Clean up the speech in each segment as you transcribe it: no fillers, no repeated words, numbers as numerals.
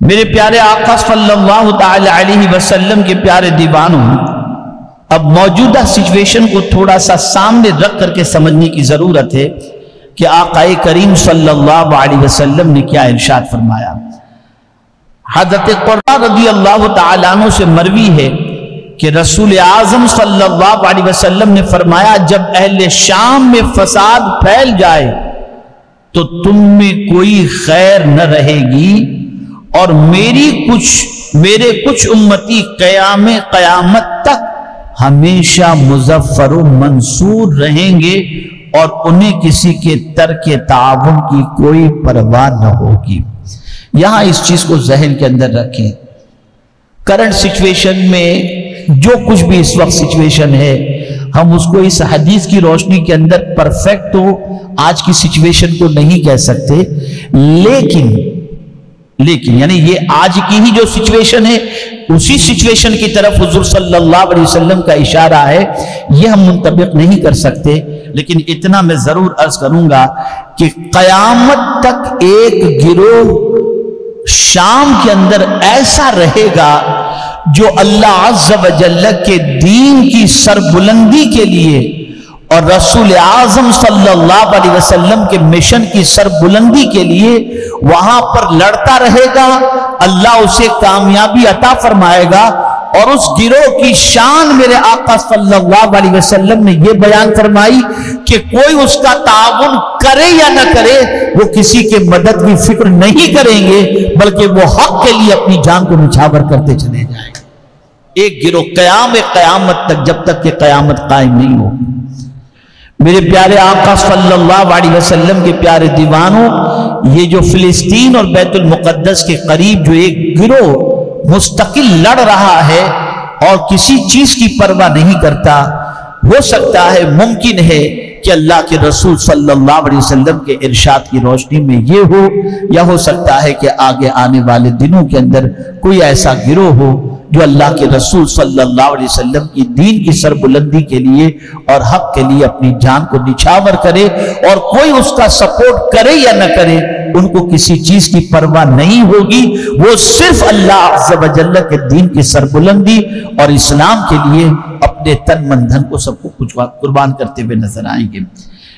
میرے پیارے آقا صلی اللہ تعالی علیہ وسلم کے پیارے دیوانوں، اب موجودہ سچویشن کو تھوڑا سا سامنے رکھ کر کے سمجھنے کی ضرورت ہے کہ آقا کریم صلی اللہ علیہ وسلم نے کیا ارشاد فرمایا۔ حضرت قرہ رضی اللہ تعالیٰ عنہ سے مروی ہے کہ رسول اعظم صلی اللہ علیہ وسلم نے فرمایا، جب اہل شام میں فساد پھیل جائے تو تم میں کوئی خیر نہ رہے گی، اور میرے کچھ امتی قیامت تک ہمیشہ مظفر و منصور رہیں گے، اور انہیں کسی کے ترک تعاون کی کوئی پرواہ نہ ہوگی۔ یہاں اس چیز کو ذہن کے اندر رکھیں، کرنٹ سچویشن میں جو کچھ بھی اس وقت سچویشن ہے، ہم اس کو اس حدیث کی روشنی کے اندر پرفیکٹ ہو آج کی سچویشن کو نہیں کہہ سکتے، لیکن یعنی یہ آج کی ہی جو سچویشن ہے اسی سچویشن کی طرف حضور صلی اللہ علیہ وسلم کا اشارہ ہے، یہ ہم منطبق نہیں کر سکتے، لیکن اتنا میں ضرور عرض کروں گا کہ قیامت تک ایک گروہ شام کے اندر ایسا رہے گا جو اللہ عز و جل کے دین کی سربلندی کے لیے اور رسول اعظم صلی اللہ علیہ وسلم کے مشن کی سربلندی کے لیے وہاں پر لڑتا رہے گا۔ اللہ اسے کامیابی عطا فرمائے گا، اور اس گروہ کی شان میرے آقا صلی اللہ علیہ وسلم نے یہ بیان فرمائی کہ کوئی اس کا تعاون کرے یا نہ کرے، وہ کسی کے مدد کی فکر نہیں کریں گے، بلکہ وہ حق کے لیے اپنی جان کو نچھاور کرتے چلے جائیں گے۔ ایک گروہ قیامت تک، جب تک کہ قیامت قائم نہیں ہو۔ میرے پیارے آقا صلی اللہ علیہ وسلم کے پیارے دیوانوں، یہ جو فلسطین اور بیت المقدس کے قریب جو ایک گروہ مستقل لڑ رہا ہے اور کسی چیز کی پرواہ نہیں کرتا، ہو سکتا ہے، ممکن ہے کہ اللہ کے رسول صلی اللہ علیہ وسلم کے ارشاد کی روشنی میں یہ ہو، یا ہو سکتا ہے کہ آگے آنے والے دنوں کے اندر کوئی ایسا گروہ ہو جو اللہ کے رسول صلی اللہ علیہ وسلم کی دین کی سربلندی کے لیے اور حق کے لیے اپنی جان کو نچھاور کرے، اور کوئی اس کا سپورٹ کرے یا نہ کرے، ان کو کسی چیز کی پرواہ نہیں ہوگی، وہ صرف اللہ عز و جل کے دین کی سربلندی اور اسلام کے لیے اپنے تن من دھن کو سب کو کچھ قربان کرتے ہوئے نظر آئیں گے۔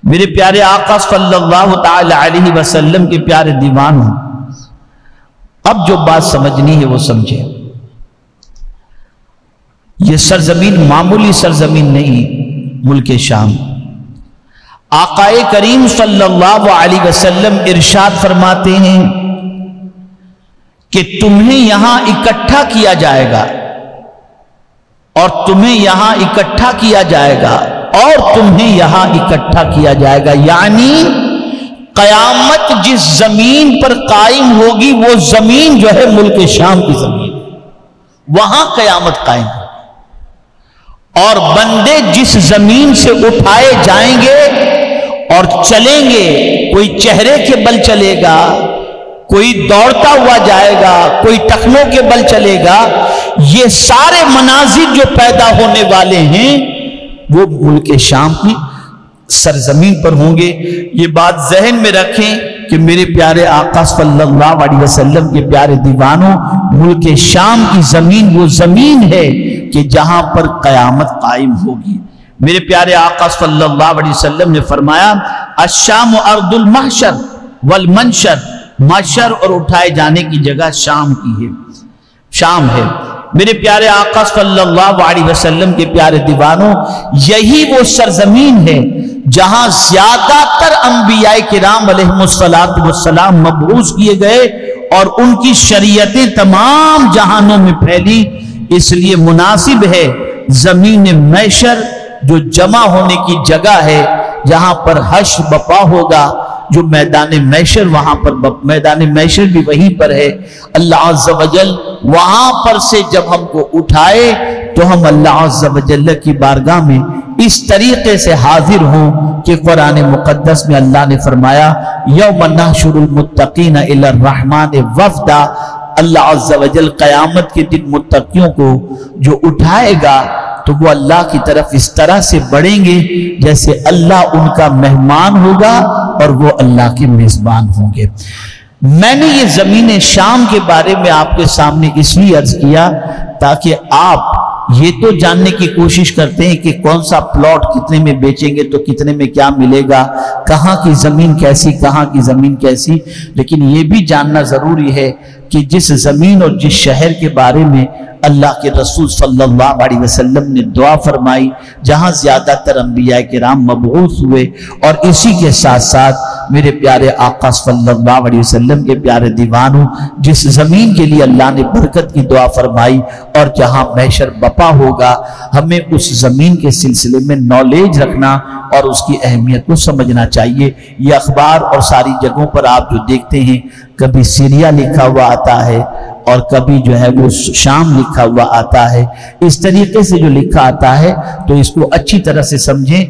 میرے پیارے آقا صلی اللہ تعالی علیہ وسلم کے پیارے دیوانوں، اب جو بات سمجھنی ہے وہ سمجھے۔ یہ سرزمین معمولی سرزمین نہیں، ملک شام۔ آقا کریم صلی اللہ علیہ وسلم ارشاد فرماتے ہیں کہ تمہیں یہاں اکٹھا کیا جائے گا، اور تمہیں یہاں اکٹھا کیا جائے گا، اور تمہیں یہاں اکٹھا کیا جائے گا، یعنی قیامت جس زمین پر قائم ہوگی وہ زمین جو ہے ملک شام کی زمین، وہاں قیامت قائم ہوگی، اور بندے جس زمین سے اٹھائے جائیں گے اور چلیں گے، کوئی چہرے کے بل چلے گا، کوئی دوڑتا ہوا جائے گا، کوئی ٹخنوں کے بل چلے گا، یہ سارے مناظر جو پیدا ہونے والے ہیں وہ ملک شام کی سرزمین پر ہوں گے۔ یہ بات ذہن میں رکھیں کہ میرے پیارے آقا صلی اللہ علیہ وسلم کے پیارے دیوانوں، ملک شام کی زمین وہ زمین ہے کہ جہاں پر قیامت قائم ہوگی۔ میرے پیارے آقا صلی اللہ علیہ وسلم نے فرمایا، الشام ارض المحشر والمنشر، محشر اور اٹھائے جانے کی جگہ شام کی ہے، شام ہے۔ میرے پیارے آقا صلی اللہ علیہ وسلم کے پیارے دیوانوں، یہی وہ سرزمین ہے جہاں زیادہ تر انبیاء کرام علیہ السلام مبعوث کیے گئے، اور ان کی شریعتیں تمام جہانوں میں پھیلی۔ اس لیے مناسب ہے زمین محشر جو جمع ہونے کی جگہ ہے، جہاں پر حشر بپا ہوگا، جو میدان محشر، وہاں پر میدان محشر بھی وہیں پر ہے۔ اللہ عز و جل وہاں پر سے جب ہم کو اٹھائے تو ہم اللہ عز و جل کی بارگاہ میں اس طریقے سے حاضر ہوں کہ قرآن مقدس میں اللہ نے فرمایا، یوم نحشر المتقین الی الرحمن وفدا، اللہ عز و جل قیامت کے دن متقیوں کو جو اٹھائے گا تو وہ اللہ کی طرف اس طرح سے بڑھیں گے جیسے اللہ ان کا مہمان ہوگا اور وہ اللہ کے میزبان ہوں گے۔ میں نے یہ زمین شام کے بارے میں آپ کے سامنے اس لیے عرض کیا تاکہ آپ یہ تو جاننے کی کوشش کرتے ہیں کہ کون سا پلاٹ کتنے میں بیچیں گے تو کتنے میں کیا ملے گا، کہاں کی زمین کیسی، کہاں کی زمین کیسی، لیکن یہ بھی جاننا ضروری ہے کہ جس زمین اور جس شہر کے بارے میں اللہ کے رسول صلی اللہ علیہ وسلم نے دعا فرمائی، جہاں زیادہ تر انبیاء کرام مبعوث ہوئے، اور اسی کے ساتھ ساتھ میرے پیارے آقا صلی اللہ علیہ وسلم کے پیارے دیوانوں، جس زمین کے لیے اللہ نے برکت کی دعا فرمائی اور جہاں محشر بپا ہوگا، ہمیں اس زمین کے سلسلے میں نالج رکھنا اور اس کی اہمیت کو سمجھنا چاہیے۔ یہ اخبار اور ساری جگہوں پر آپ جو دیکھتے ہیں، کبھی سیریا لکھا ہوا آتا ہے اور کبھی جو ہے وہ شام لکھا ہوا آتا ہے، اس طریقے سے جو لکھا آتا ہے تو اس کو اچھی طرح سے سمجھیں۔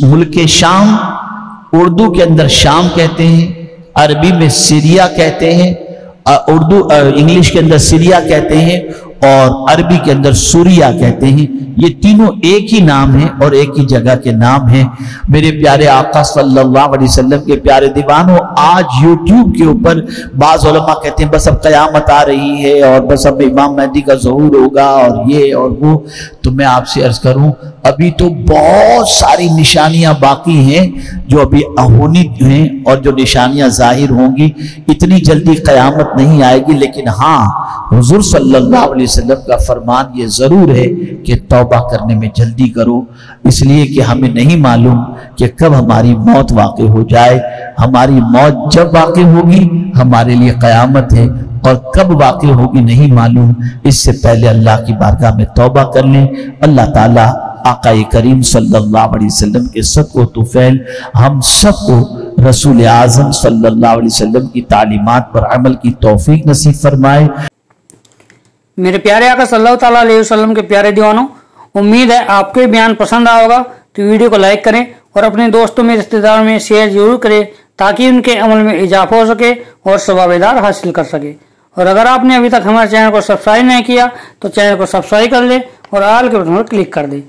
ملک شام اردو کے اندر شام کہتے ہیں، عربی میں سیریا کہتے ہیں، انگلش کے اندر سیریا کہتے ہیں اور عربی کے اندر سوریا کہتے ہیں۔ یہ تینوں ایک ہی نام ہیں اور ایک ہی جگہ کے نام ہیں۔ میرے پیارے آقا صلی اللہ علیہ وسلم کے پیارے دیوانوں، آج یوٹیوب کے اوپر بعض علماء کہتے ہیں بس اب قیامت آ رہی ہے اور بس اب امام مہدی کا ظہور ہوگا اور یہ اور وہ، تو میں آپ سے عرض کروں ابھی تو بہت ساری نشانیاں باقی ہیں جو ابھی ہونی ہیں اور جو نشانیاں ظاہر ہوں گی۔ اتنی جلدی قیامت نہیں آئے گی، لیکن ہاں حضور صلی اللہ علیہ وسلم کا فرمان یہ ضرور ہے کہ توبہ کرنے میں جلدی کرو، اس لیے کہ ہمیں نہیں معلوم کہ کب ہماری موت واقع ہو جائے۔ ہماری موت جب واقع ہوگی ہمارے لیے قیامت ہے، اور کب واقع ہوگی نہیں معلوم۔ اس سے پہلے اللہ کی بارگاہ میں توبہ کر لیں۔ اللہ تعالیٰ آقا کریم صلی اللہ علیہ وسلم کے صدق و طفیل ہم سب کو رسول اعظم صلی اللہ علیہ وسلم کی تعلیمات پر عمل کی توفیق نصیب فرمائے۔ میرے پیارے آقا صلی اللہ علیہ وسلم کے پیارے دیوانوں، امید ہے آپ کو بیان پسند آیا ہوگا، تو ویڈیو کو لائک کریں اور اپنے دوستوں میں رشتہ داروں میں شیئر ضرور کریں تاکہ ان کے عمل میں اضافہ ہو سکے اور ثواب دار حاصل کر سکے۔ اور اگر آپ نے ابھی تک ہمارے چینل کو سبسکرائب نہیں کیا تو چینل کو سبسکرائب کر لیں اور آل کے بٹن پر کلک کر دیں،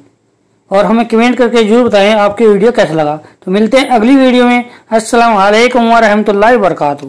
اور ہمیں کمنٹ کر کے ضرور بتائیں آپ کی ویڈیو کیسا لگا۔ تو ملتے ہیں اگلی ویڈیو میں۔ السلام علیکم ورحمۃ اللہ وبرکاتہ۔